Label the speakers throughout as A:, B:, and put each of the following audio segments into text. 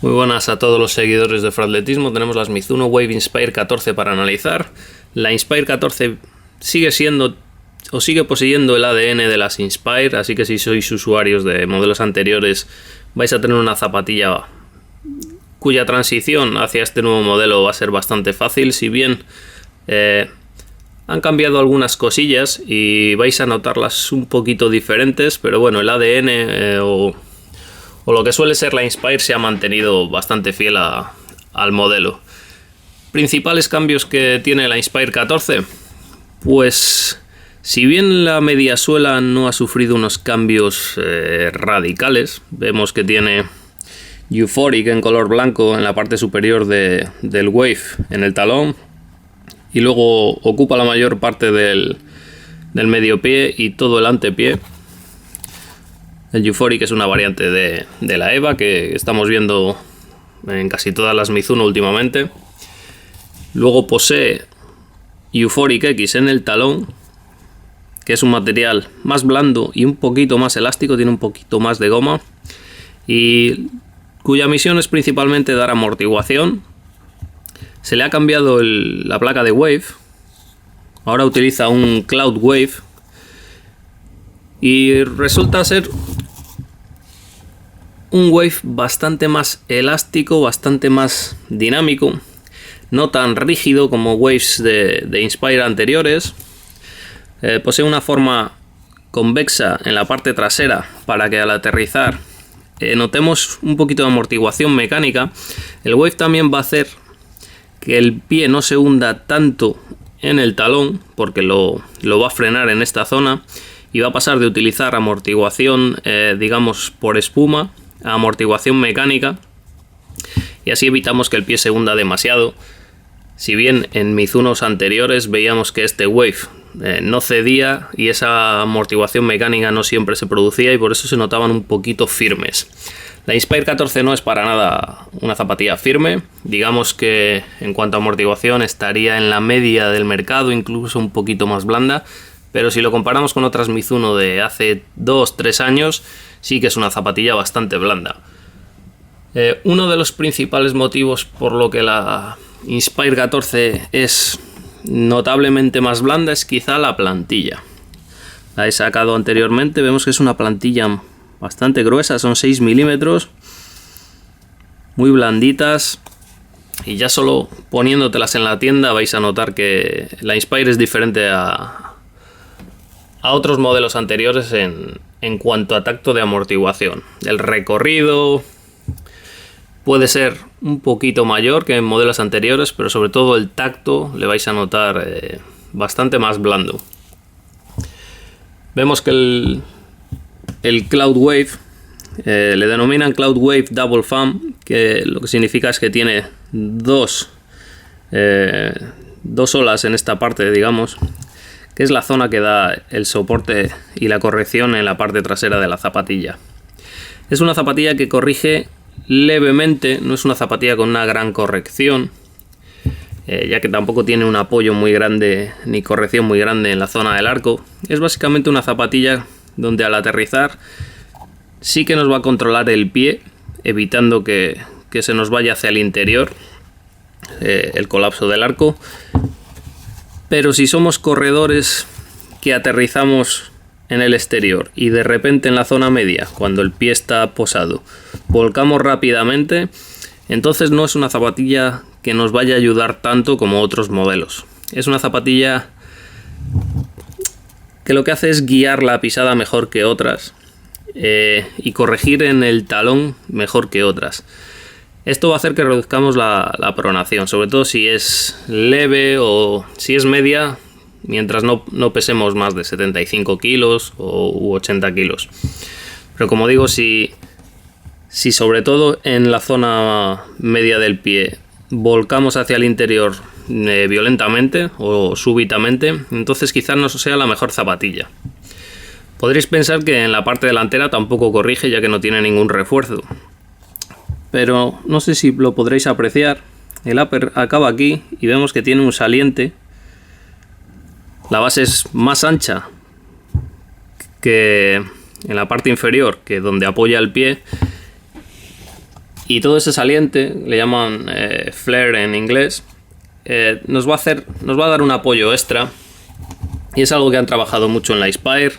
A: Muy buenas a todos los seguidores de Fratletismo. Tenemos las Mizuno Wave Inspire 14 para analizar. La Inspire 14 sigue siendo o sigue poseyendo el ADN de las Inspire, así que si sois usuarios de modelos anteriores vais a tener una zapatilla cuya transición hacia este nuevo modelo va a ser bastante fácil, si bien han cambiado algunas cosillas y vais a notarlas un poquito diferentes, pero bueno, el ADN o lo que suele ser la Inspire se ha mantenido bastante fiel al modelo. Principales cambios que tiene la Inspire 14, pues si bien la mediasuela no ha sufrido unos cambios radicales, vemos que tiene Euphoric en color blanco en la parte superior del Wave en el talón, y luego ocupa la mayor parte del medio pie y todo el antepié. El Euphoric es una variante de la EVA que estamos viendo en casi todas las Mizuno últimamente. Luego posee Euphoric X en el talón, que es un material más blando y un poquito más elástico, tiene un poquito más de goma, y cuya misión es principalmente dar amortiguación. Se le ha cambiado la placa de Wave, ahora utiliza un Cloud Wave y resulta ser un Wave bastante más elástico, bastante más dinámico, no tan rígido como Waves de Inspire anteriores. Posee una forma convexa en la parte trasera para que al aterrizar notemos un poquito de amortiguación mecánica. El Wave también va a hacer que el pie no se hunda tanto en el talón, porque lo va a frenar en esta zona, y va a pasar de utilizar amortiguación digamos por espuma a amortiguación mecánica, y así evitamos que el pie se hunda demasiado. Si bien en Mizunos anteriores veíamos que este Wave no cedía y esa amortiguación mecánica no siempre se producía, y por eso se notaban un poquito firmes. La Inspire 14 no es para nada una zapatilla firme, digamos que en cuanto a amortiguación estaría en la media del mercado, incluso un poquito más blanda, pero si lo comparamos con otras Mizuno de hace 2-3 años, sí que es una zapatilla bastante blanda. Uno de los principales motivos por lo que la Inspire 14 es notablemente más blanda es quizá la plantilla. La he sacado anteriormente, vemos que es una plantilla bastante gruesa, son 6 milímetros, muy blanditas, y ya solo poniéndotelas en la tienda vais a notar que la Inspire es diferente a otros modelos anteriores en cuanto a tacto de amortiguación. El recorrido puede ser un poquito mayor que en modelos anteriores, pero sobre todo el tacto le vais a notar bastante más blando. Vemos que el Cloud Wave le denominan Cloud Wave Double Fan, que lo que significa es que tiene dos olas en esta parte, digamos, que es la zona que da el soporte y la corrección en la parte trasera de la zapatilla. Es una zapatilla que corrige levemente, no es una zapatilla con una gran corrección, ya que tampoco tiene un apoyo muy grande ni corrección muy grande en la zona del arco. Es básicamente una zapatilla donde al aterrizar sí que nos va a controlar el pie, evitando que se nos vaya hacia el interior el colapso del arco. Pero si somos corredores que aterrizamos en el exterior y de repente en la zona media, cuando el pie está posado, volcamos rápidamente, entonces no es una zapatilla que nos vaya a ayudar tanto como otros modelos. Es una zapatilla que lo que hace es guiar la pisada mejor que otras y corregir en el talón mejor que otras. Esto va a hacer que reduzcamos la pronación, sobre todo si es leve o si es media, mientras no pesemos más de 75 kilos u 80 kilos. Pero como digo, si sobre todo en la zona media del pie volcamos hacia el interior violentamente o súbitamente, entonces quizás no sea la mejor zapatilla. Podréis pensar que en la parte delantera tampoco corrige, ya que no tiene ningún refuerzo, pero no sé si lo podréis apreciar. El upper acaba aquí y vemos que tiene un saliente. La base es más ancha que en la parte inferior, que donde apoya el pie, Y todo ese saliente, le llaman flare en inglés, nos va a dar un apoyo extra. Y es algo que han trabajado mucho en la Inspire.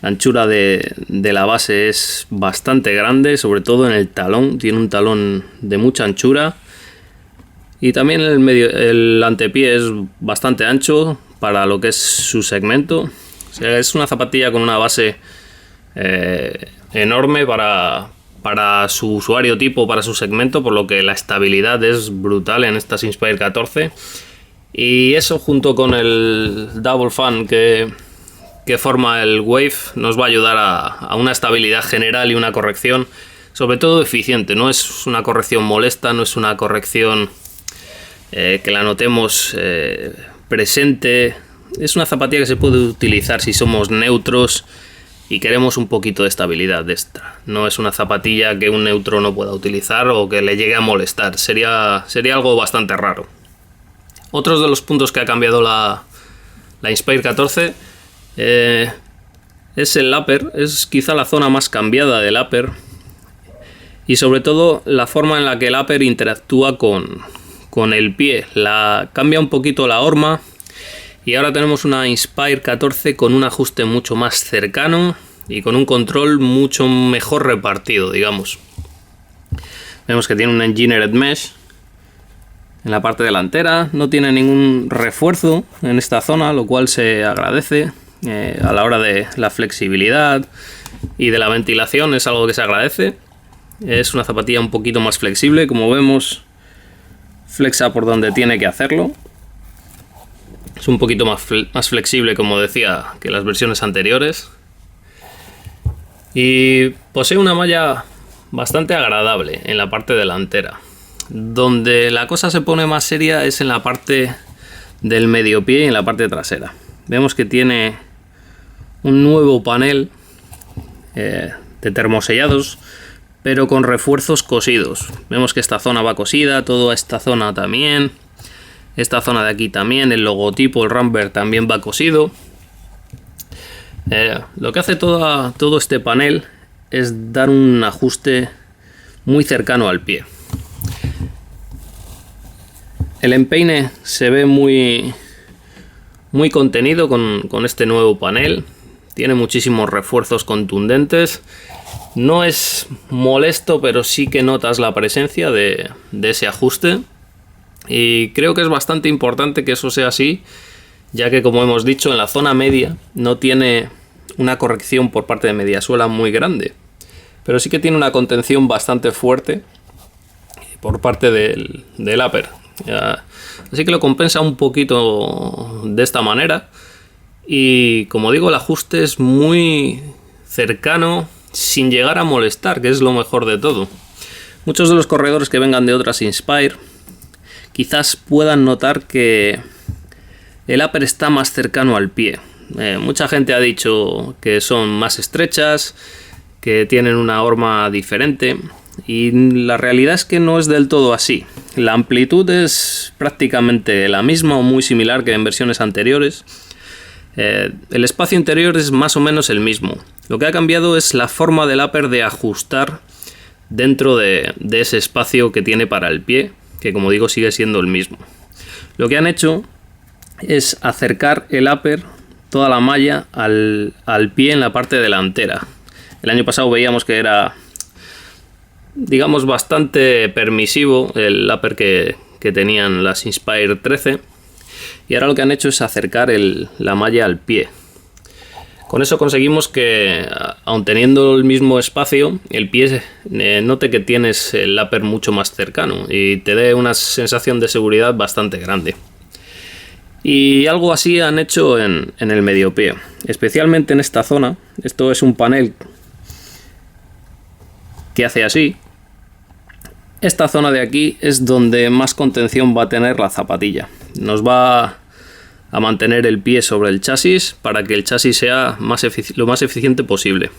A: La anchura de la base es bastante grande, sobre todo en el talón. Tiene un talón de mucha anchura. Y también el antepié es bastante ancho para lo que es su segmento. O sea, es una zapatilla con una base enorme para su usuario tipo, para su segmento, por lo que la estabilidad es brutal en estas Inspire 14. Y eso, junto con el double fan que forma el Wave, nos va a ayudar a una estabilidad general y una corrección, sobre todo eficiente. No es una corrección molesta, no es una corrección que la notemos presente. Es una zapatilla que se puede utilizar si somos neutros y queremos un poquito de estabilidad de esta. No es una zapatilla que un neutro no pueda utilizar o que le llegue a molestar. Sería algo bastante raro. Otros de los puntos que ha cambiado la Inspire 14 es el upper. Es quizá la zona más cambiada del upper. Y sobre todo la forma en la que el upper interactúa con el pie. Cambia un poquito la horma. Y ahora tenemos una Inspire 14 con un ajuste mucho más cercano y con un control mucho mejor repartido, digamos. Vemos que tiene un Engineered Mesh en la parte delantera. No tiene ningún refuerzo en esta zona, lo cual se agradece a la hora de la flexibilidad y de la ventilación. Es algo que se agradece. Es una zapatilla un poquito más flexible, como vemos, flexa por donde tiene que hacerlo. Es un poquito más flexible, como decía, que las versiones anteriores. Y posee una malla bastante agradable en la parte delantera. Donde la cosa se pone más seria es en la parte del medio pie y en la parte trasera. Vemos que tiene un nuevo panel de termosellados, pero con refuerzos cosidos. Vemos que esta zona va cosida, toda esta zona también. Esta zona de aquí también, el logotipo, el Rambert también va cosido. Lo que hace todo este panel es dar un ajuste muy cercano al pie. El empeine se ve muy contenido con este nuevo panel. Tiene muchísimos refuerzos contundentes. No es molesto, pero sí que notas la presencia de ese ajuste. Y creo que es bastante importante que eso sea así, ya que, como hemos dicho, en la zona media no tiene una corrección por parte de mediasuela muy grande, pero sí que tiene una contención bastante fuerte por parte del upper. Así que lo compensa un poquito de esta manera. Y como digo, el ajuste es muy cercano sin llegar a molestar, que es lo mejor de todo. Muchos de los corredores que vengan de otras Inspire quizás puedan notar que el upper está más cercano al pie. Mucha gente ha dicho que son más estrechas, que tienen una horma diferente, y la realidad es que no es del todo así. La amplitud es prácticamente la misma o muy similar que en versiones anteriores. El espacio interior es más o menos el mismo. Lo que ha cambiado es la forma del upper de ajustar dentro de ese espacio que tiene para el pie, que, como digo, sigue siendo el mismo. Lo que han hecho es acercar el upper, toda la malla, al pie en la parte delantera. El año pasado veíamos que era, digamos, bastante permisivo el upper que tenían las Inspire 13, y ahora lo que han hecho es acercar la malla al pie. Con eso conseguimos que, aun teniendo el mismo espacio, el pie note que tienes el upper mucho más cercano y te dé una sensación de seguridad bastante grande. Y algo así han hecho en el medio pie, especialmente en esta zona. Esto es un panel que hace así. Esta zona de aquí es donde más contención va a tener la zapatilla. Nos va a mantener el pie sobre el chasis para que el chasis sea lo más eficiente posible.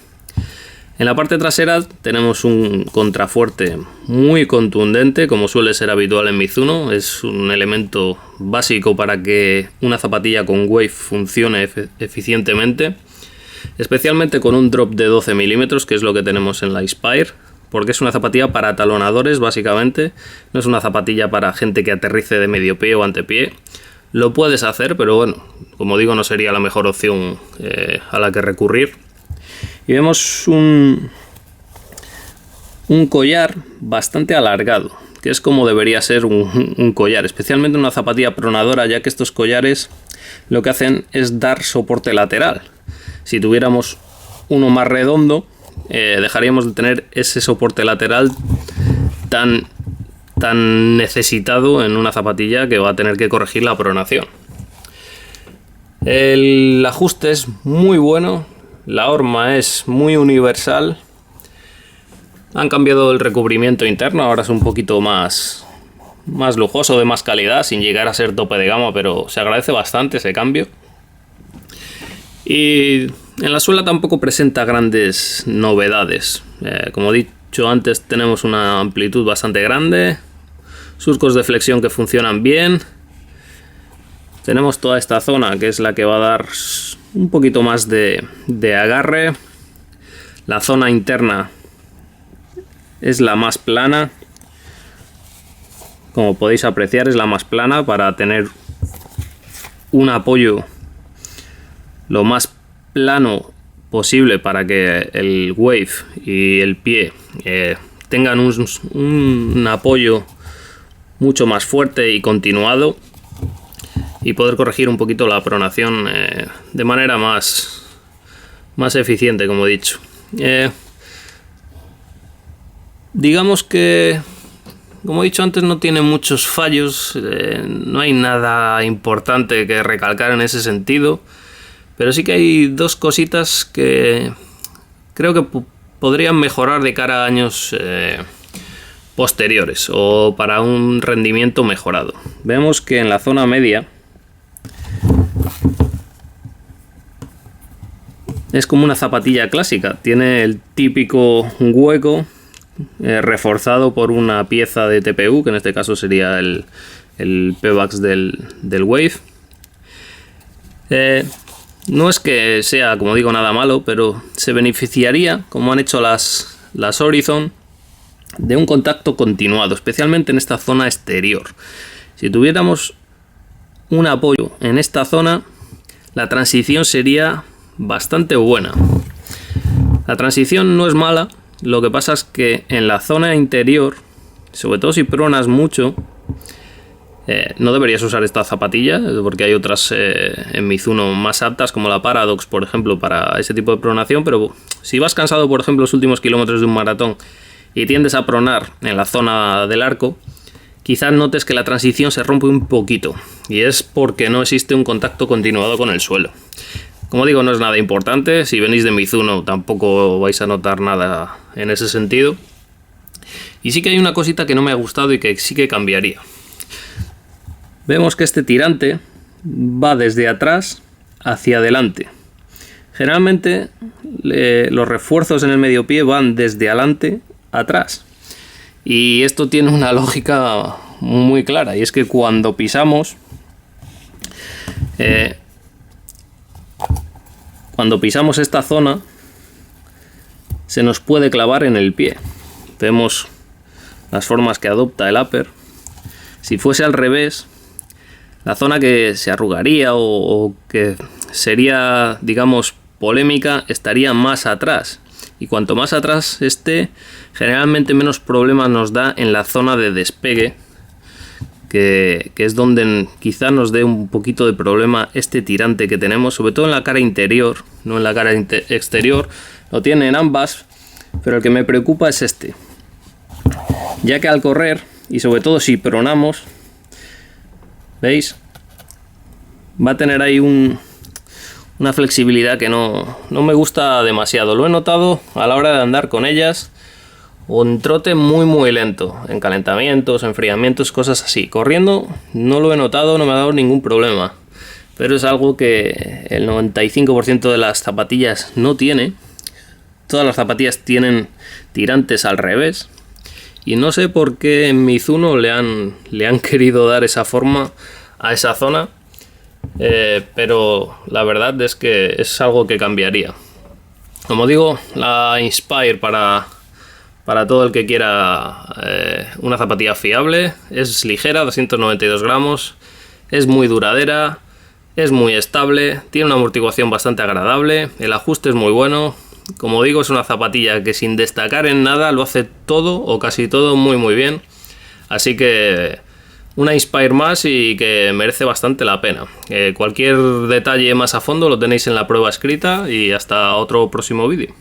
A: En la parte trasera tenemos un contrafuerte muy contundente, como suele ser habitual en Mizuno. Es un elemento básico para que una zapatilla con Wave funcione eficientemente, especialmente con un drop de 12 milímetros, que es lo que tenemos en la Inspire, porque es una zapatilla para talonadores básicamente, no es una zapatilla para gente que aterrice de medio pie o antepié. Lo puedes hacer, pero bueno, como digo, no sería la mejor opción a la que recurrir. Y vemos un collar bastante alargado, que es como debería ser un collar, especialmente una zapatilla pronadora, ya que estos collares lo que hacen es dar soporte lateral. Si tuviéramos uno más redondo, dejaríamos de tener ese soporte lateral tan necesitado en una zapatilla que va a tener que corregir la pronación. El ajuste es muy bueno, la horma es muy universal. Han cambiado el recubrimiento interno, ahora es un poquito más lujoso, de más calidad, sin llegar a ser tope de gama, pero se agradece bastante ese cambio. Y en la suela tampoco presenta grandes novedades. Como he dicho antes, tenemos una amplitud bastante grande, surcos de flexión que funcionan bien. Tenemos toda esta zona que es la que va a dar un poquito más de agarre. La zona interna es la más plana, como podéis apreciar es la más plana para tener un apoyo lo más plano posible para que el Wave y el pie tengan un apoyo mucho más fuerte y continuado, y poder corregir un poquito la pronación de manera más eficiente, como he dicho. Digamos que, como he dicho antes, no tiene muchos fallos, no hay nada importante que recalcar en ese sentido, pero sí que hay dos cositas que creo que podrían mejorar de cara a años posteriores o para un rendimiento mejorado. Vemos que en la zona media es como una zapatilla clásica, tiene el típico hueco reforzado por una pieza de TPU, que en este caso sería el Pebax del Wave. No es que sea, como digo, nada malo, pero se beneficiaría, como han hecho las Horizon, de un contacto continuado, especialmente en esta zona exterior. Si tuviéramos un apoyo en esta zona, la transición sería bastante buena. La transición no es mala. Lo que pasa es que en la zona interior, sobre todo si pronas mucho, no deberías usar esta zapatilla, porque hay otras en Mizuno más aptas, como la Paradox, por ejemplo, para ese tipo de pronación. Pero si vas cansado, por ejemplo, los últimos kilómetros de un maratón y tiendes a pronar en la zona del arco, quizás notes que la transición se rompe un poquito, y es porque no existe un contacto continuado con el suelo. Como digo, no es nada importante. Si venís de Mizuno tampoco vais a notar nada en ese sentido. Y sí que hay una cosita que no me ha gustado y que sí que cambiaría. Vemos que este tirante va desde atrás hacia adelante. Generalmente los refuerzos en el medio pie van desde adelante a atrás. Y esto tiene una lógica muy clara, y es que cuando pisamos esta zona, se nos puede clavar en el pie. Vemos las formas que adopta el upper. Si fuese al revés, la zona que se arrugaría o que sería, digamos, polémica, estaría más atrás. Y cuanto más atrás esté, generalmente menos problemas nos da en la zona de despegue, que es donde quizá nos dé un poquito de problema este tirante que tenemos, sobre todo en la cara interior, no en la cara exterior. Lo tiene en ambas, pero el que me preocupa es este, ya que al correr, y sobre todo si pronamos, ¿veis? Va a tener ahí una flexibilidad que no me gusta demasiado. Lo he notado a la hora de andar con ellas. Un trote muy lento, en calentamientos, enfriamientos, cosas así. Corriendo no lo he notado, no me ha dado ningún problema, pero es algo que el 95% de las zapatillas no tiene. Todas las zapatillas tienen tirantes al revés, y no sé por qué en Mizuno le han querido dar esa forma a esa zona, pero la verdad es que es algo que cambiaría. Como digo, la Inspire para para todo el que quiera una zapatilla fiable. Es ligera, 292 gramos, es muy duradera, es muy estable, tiene una amortiguación bastante agradable, el ajuste es muy bueno. Como digo, es una zapatilla que sin destacar en nada lo hace todo o casi todo muy bien. Así que una Inspire más y que merece bastante la pena. Cualquier detalle más a fondo lo tenéis en la prueba escrita y hasta otro próximo vídeo.